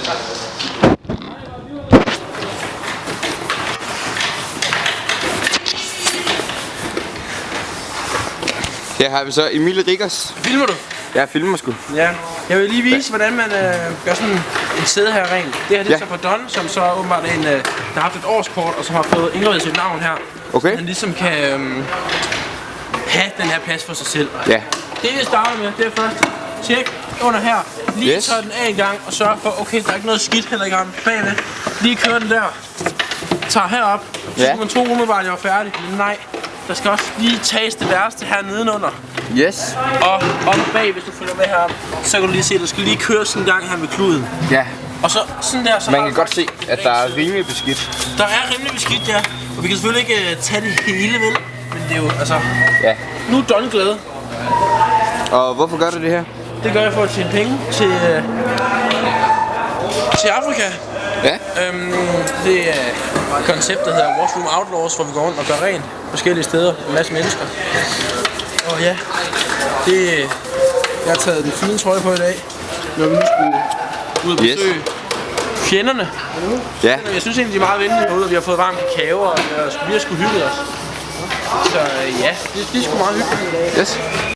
Her har vi så Emil Riggers. Filmer du? Jeg filmer sgu. Ja. Jeg vil lige vise, hvordan man gør sådan en sæde her rent. Det her det er så for Don, som så åbenbart er en, der har haft et årskort, og som har fået indredet sit navn her. Okay. Så han ligesom kan have den her plads for sig selv. Ja. Det vi starter med, det er først tjek under her. Lige tør den af en gang og sørge for, okay, der er ikke noget skidt heller ikke bagved. Lige køre den der. Tager herop. Så skulle man tro umiddelbart, at jeg var færdig. Men nej. Der skal også lige tages det værste her nedenunder. Yes. Og om bag, hvis du følger med her, så kan du lige se, at der skal lige køres en gang her med kluden. Ja. Og så sådan der, så man kan godt se, at der er rimelig beskidt. Der er rimelig beskidt, ja. Og vi kan selvfølgelig ikke tage det hele, vel? Men det er jo, altså... Ja. Nu er Don glad. Og hvorfor gør du det her? Det gør jeg for at tjene penge til Afrika. Ja. Det er et koncept, der hedder Washroom Outlaws, hvor vi går rundt og gør rent forskellige steder. En masse mennesker. Og ja, jeg har taget den fine trøje på i dag, når vi nu skulle ud og besøge fjenderne. Ja. Jeg synes egentlig, de er meget venlige herude, og vi har fået varm kakao, og vi har sgu hygget os. Så ja, det er sgu meget hyggeligt i dag. Yes.